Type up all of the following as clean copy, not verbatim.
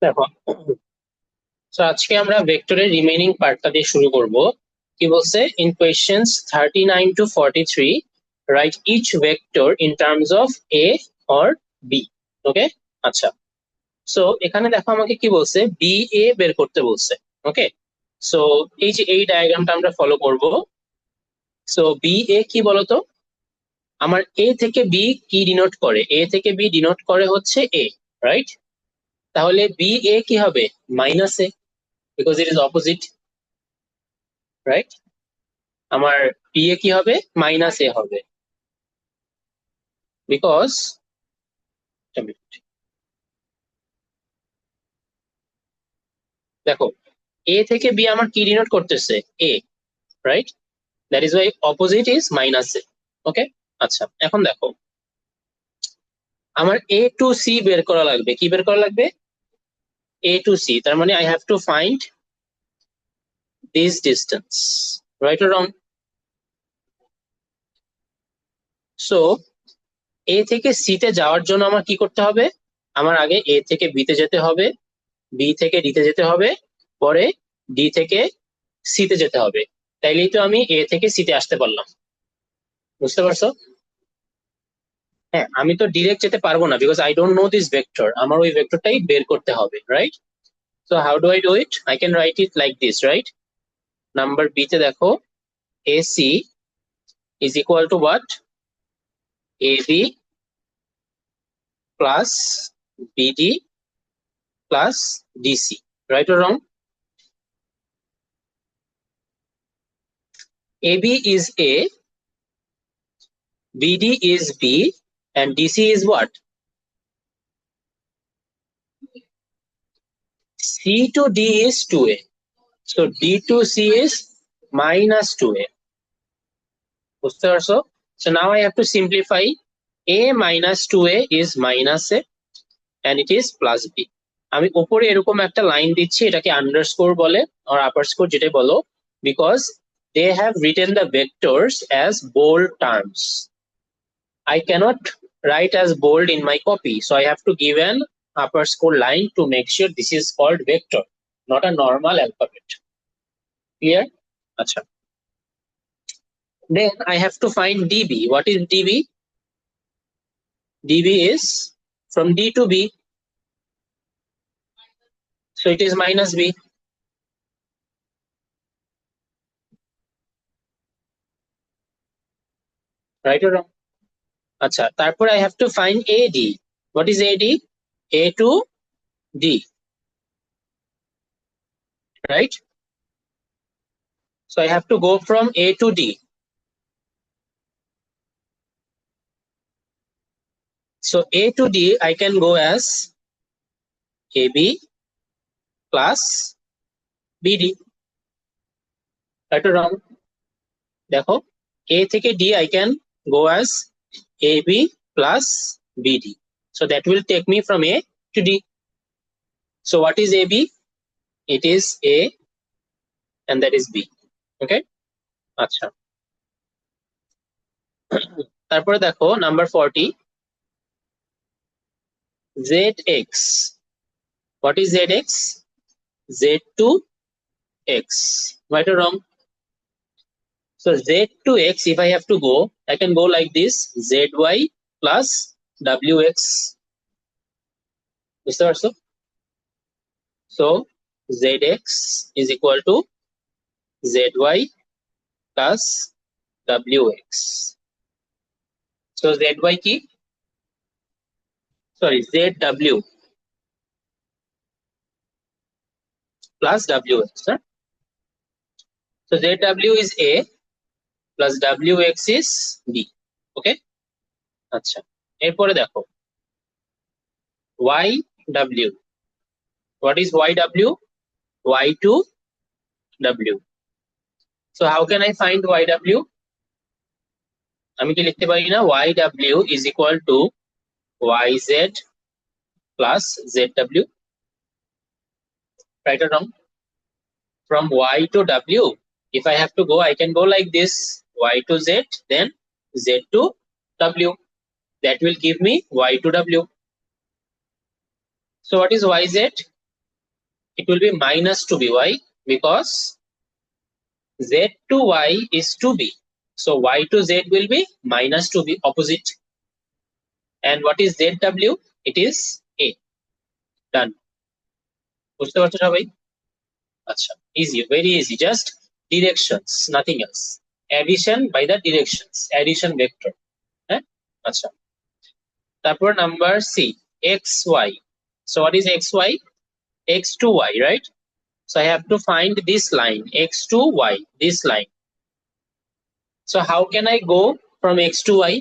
দেখো, সো আজকে আমরা ভেক্টরের রিমেইনিং পার্টটা দিয়ে শুরু করব। কি বলছে? In questions 39 to 43 right each vector in terms of a or b. Okay, আচ্ছা। সো এখানে দেখো আমাকে কি বলছে, বি এ বের করতে বলছে। ওকে, সো এই যে এই ডায়াগ্রামটা আমরা ফলো করব। সো বি এ কি বলতো? আমার এ থেকে বি কি ডিনোট করে? এ থেকে বি ডিনোট করে হচ্ছে এ, রাইট? তাহলে বি এ কি হবে? Minus A, because it is opposite, right? আমার পি এ কি হবে? মাইনাস এ হবে, বিকজ দেখো, এ থেকে বি আমার কি ডিনোট করতেছে? A, right? That is why opposite is minus a. Okay, আচ্ছা। এখন দেখো, আমার এ টু সি বের করা লাগবে। কি বের করা লাগবে? এ টু সি, তার মানে I have to find this distance, right or wrong? So a থেকে সি তে যাওয়ার জন্য আমার কি করতে হবে? আমার আগে এ থেকে বি তে যেতে হবে, বি থেকে ডি তে যেতে হবে, পরে ডি থেকে সি তে যেতে হবে। তাইলেই তো আমি এ থেকে সি তে আসতে পারলাম। বুঝতে পারছো? হ্যাঁ, আমি তো ডিরেক্ট যেতে পারবো না, because I don't know this vector. আমার ওই ভেক্টরটাই বের করতে হবে, right? So how do I do it? I can write it like this, right? Number B তে দেখো, A C is equal to what? A B plus BD plus DC, right or wrong? AB is A, BD is B, and DC is what? C to D is 2A. So D to C is minus 2A. বুঝতে পারছো? So now I have to simplify. A minus 2A is minus A and it is plus B. আমি উপরে এরকম একটা line দিচ্ছি, এটাকে underscore বলে or upper score, যেটাই বলো, because they have written the vectors as bold terms. I cannot write as bold in my copy, so I have to give an upper score line to make sure this is called vector, not a normal alphabet. Clear? Acha. Then I have to find dB. What is dB? dB is from D to B, so it is minus B. Right or wrong? Acha. Tarpor I have to find AD. What is AD? A to D, right? So I have to go from A to D. So A to D I can go as AB plus BD. Right or wrong? দেখো, A থেকে D I can go as AB plus BD. So that will take me from A to D. So what is AB? It is A and that is B. Okay? আচ্ছা। তারপরে দেখো number 40, ZX. What is ZX? Z to X. Right or wrong? So Z to X, if I have to go, I can go like this, ZY plus WX. বুঝতে পারছো? So ZX is equal to ZY plus WX. So ZY কি? Sorry, ZW plus WX. Huh? So ZW is A plus WX is B. Okay? আচ্ছা, এরপরে দেখো YW. What is YW? Y to W. So how can I find YW? আমি কি লিখতে পারি না YW is equal to YZ plus ZW? Right or wrong? From Y to W, if I have to go, I can go like this, Y to Z, then Z to W. That will give me Y to W. So what is YZ? it will be minus 2b. Why? Because z to y is 2b. So y to z will be minus 2b, opposite. And what is zw? It is a. Done. বুঝতে পারছো সবাই? আচ্ছা, easy, very easy. Just directions, nothing else. Addition by the directions, addition vector. হ্যাঁ, আচ্ছা। তারপর number C, xy. So what is xy? X to y, right? So I have to find this line, x to y, this line. So how can I go from x to y?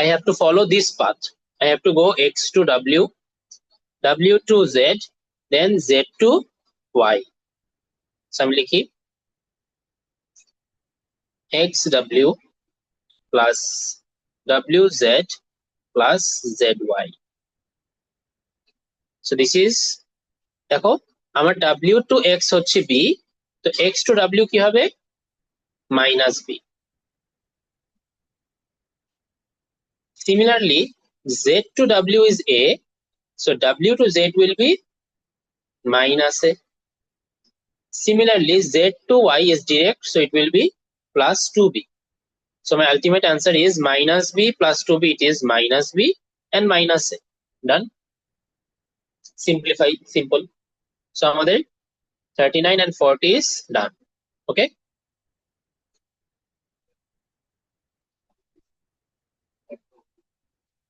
I have to follow this path. I have to go x to w, w to z, then z to y. So I'm liking xw plus wz plus zy. So this is, দেখো আমার w to x হচ্ছে b, তো x to w কি হবে? minus b. Similarly, z to w is a, so w to z will be minus a. Similarly, z to y is direct, so it will be plus 2b. So my ultimate answer is minus b plus 2b. It is minus b and minus a. Done. Simplify, simple. So আমাদের 39 and 40 is done. Okay.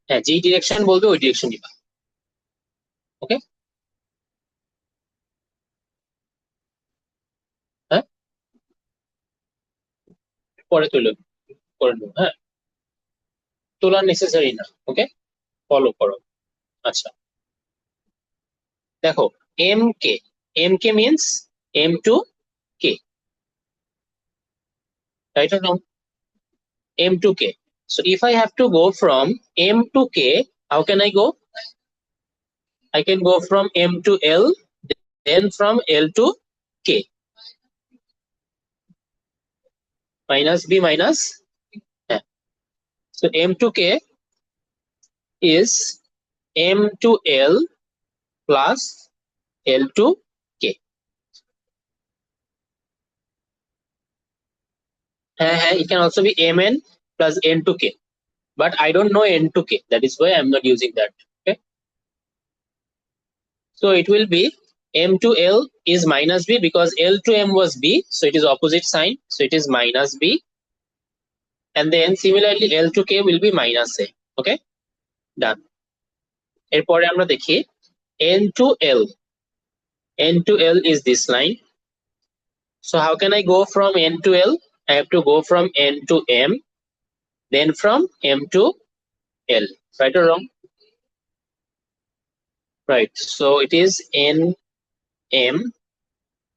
হ্যাঁ, যে direction বলবে ওই direction নিবা। ওকে, হ্যাঁ, পরে তুলো, করে নেবো। হ্যাঁ, তোলা নেসেসারি না। ওকে, ফলো করো। আচ্ছা, দেখো M K means M to K, right or wrong? M to K. So if I have to go from m to k, how can I go? I can go from m to l, then from l to k. Minus b minus. Yeah. So m to k is m to l plus l to k. It can also be mn plus n to k, but I don't know n to k. That is why I'm not using that. Okay. So it will be m to l is minus b because l to m was b, so it is opposite sign, so it is minus b. And then similarly l to k will be minus a. Okay, done. এরপরে আমরা দেখি n to l. n to l is this line. So how can I go from n to l? I have to go from n to m, then from m to l. Right or wrong? Right. So it is n m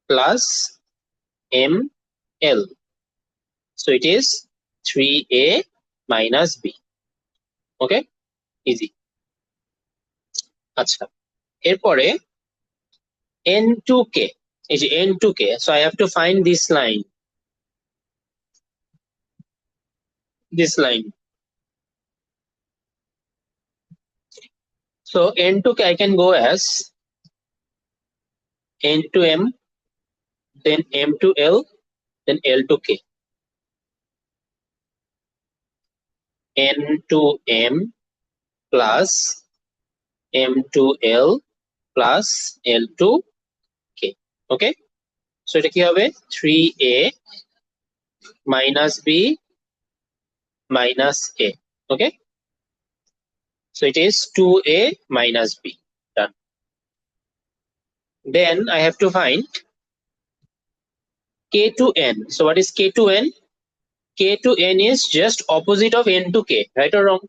plus m l. So it is 3a minus b. Okay, easy. আচ্ছা, এরপরে n to k, এই যে n to k, so I have to find this line, so n to k I can go as n to m, then m to l, then l to k. n to m plus m to l plus l to k. Okay, so এটা কি হবে? 3a minus b minus a. Okay, so it is 2a minus b. Done. Then I have to find k to n. So what is k to n? K to n is just opposite of n to k, right or wrong?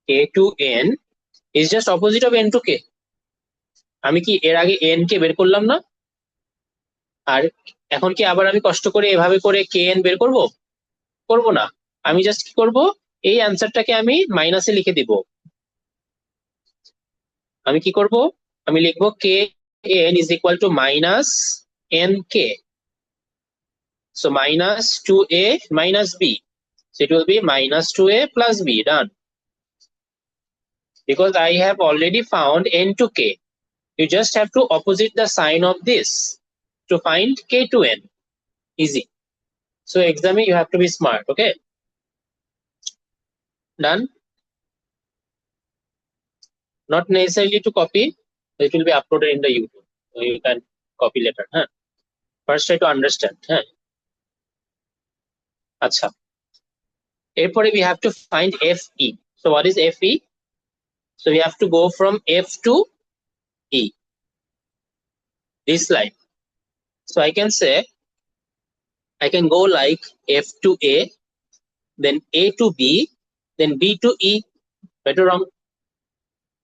K to n is just opposite of n to k. আমি কি এর আগে n কে বের করলাম না? আর এখন কি আবার আমি কষ্ট করে এভাবে করে kn বের করব? করব না। আমি জাস্ট কি করব, এই অ্যানসারটাকে আমি মাইনাসে লিখে দিব। আমি কি করব, আমি লিখব kn is equal to minus nk. So minus 2a minus b. So it will be minus 2a plus b. Done. because I have already found n to k. You just have to opposite the sign of this to find k to n. Easy. So exam you have to be smart. Okay. Done. Not necessarily to copy. It will be uploaded in the YouTube. So you can copy later. Huh? First try to understand. Huh? Acha. Therefore, we have to find FE. So what is FE? So we have to go from F to E. This line. So I can say, I can go like F to A, then A to B, then B to E. Right or wrong?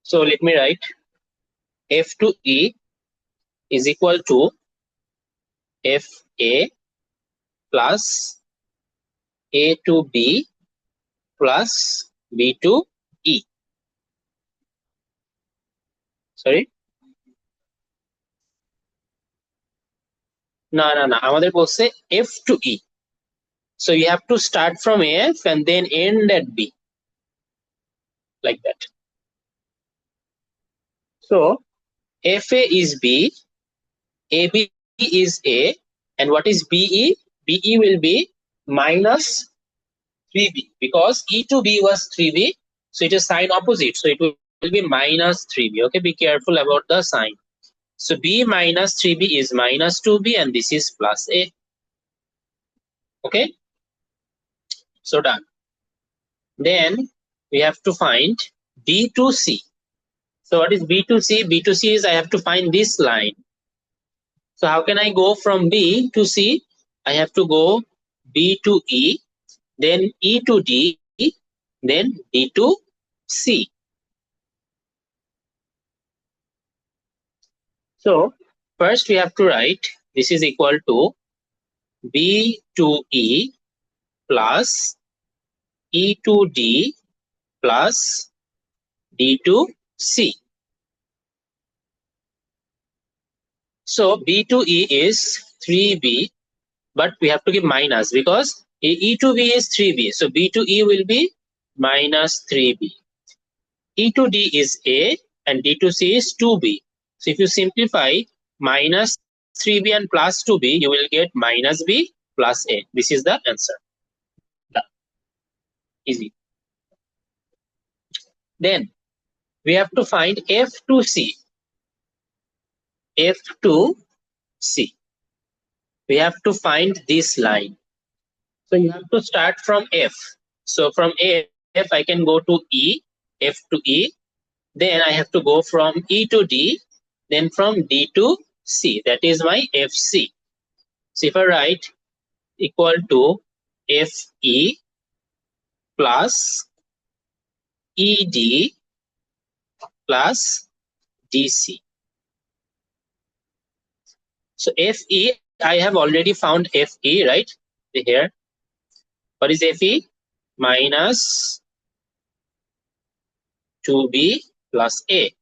So let me write F to E is equal to FA plus A to B plus B to E. Sorry? No. আমাদের বলছে F to E. So you have to start from F and then end at B. Like that. So FA is B, AB is A, and what is BE? BE will be minus 3B because E to B was 3B, so it is sign opposite, so it will be minus 3B. Okay, be careful about the sign. So B minus 3B is minus 2B, and this is plus A. Okay, so done. Then we have to find B to C. So what is B to C? B to C is I have to find this line. So how can I go from B to C? I have to go B to E, then E to D, then D to C. So first we have to write this is equal to B to E plus E to D plus D to C. So B to E is 3B, but we have to give minus because E to B is 3B. So B to E will be minus 3B. E to D is A and D to C is 2B. So if you simplify minus 3B and plus 2B, you will get minus B plus A. This is the answer. Done. Easy. Then we have to find F to C. F to C. We have to find this line. So you have to start from F. So from F, I can go to E, F to E. Then I have to go from E to D, then from D to C. That is my FC. So if I write equal to FE plus ED plus DC. So FE, I have already found FE, right? Here. What is FE? Minus 2B plus A.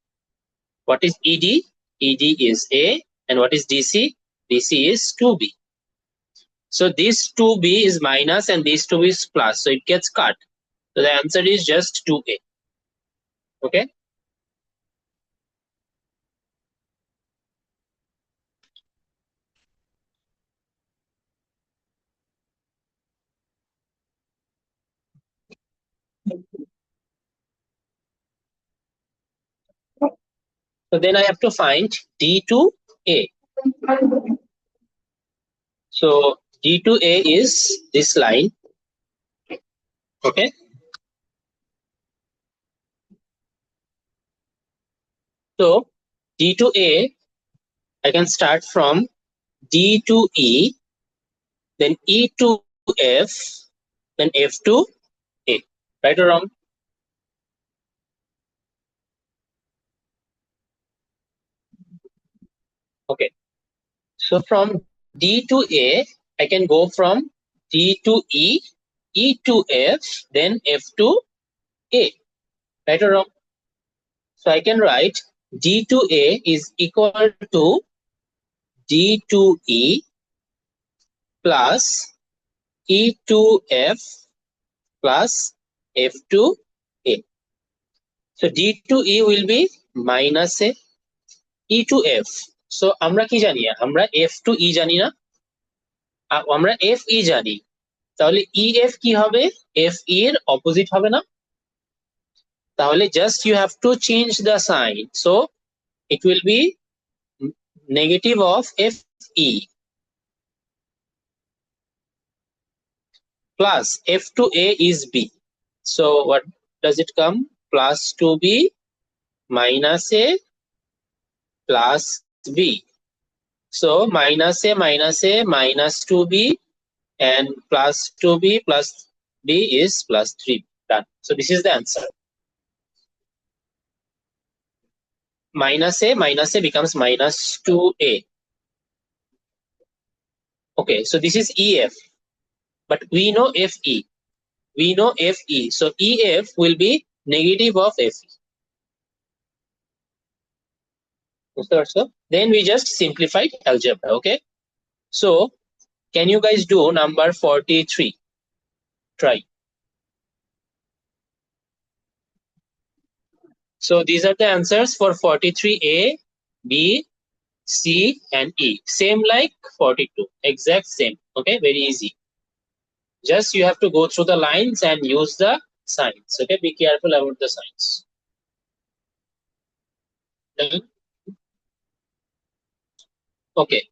What is ED? ED is A. And what is DC? DC is 2B. So this 2B is minus and this 2B is plus. So it gets cut. So the answer is just 2A. Okay. So then I have to find D to A. So D to A is this line. Okay. So D to A, I can start from D to E, then E to F, then F to A. Right or wrong? Okay. So from D to A, I can go from D to E, E to F, then F to A. Right or wrong? So I can write D to A is equal to D to E plus E to F plus F to A. So D to E will be minus A, E to F. So আমরা কি জানি? আমরা F to E জানি না, আমরা F E জানি। তাহলে E F কি হবে? F E এর অপোজিট হবে না? তাহলে just you have to change the sign. So it will be negative of F E plus F to A is B. So what does it come? Plus 2B minus A plus B. So minus A minus 2B and plus 2B plus B is plus 3. Done. So this is the answer. Minus A becomes minus 2A. Okay, so this is EF, but we know FE. We know FE. So EF will be negative of FE. Then we just simplified algebra. Okay. So can you guys do number 43? Try. So these are the answers for 43A, B, C, and E. Same like 42. Exact same. Okay, very easy. Just you have to go through the lines and use the signs. Okay, be careful about the signs. Done? Okay.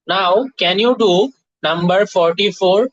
Now, can you do number 44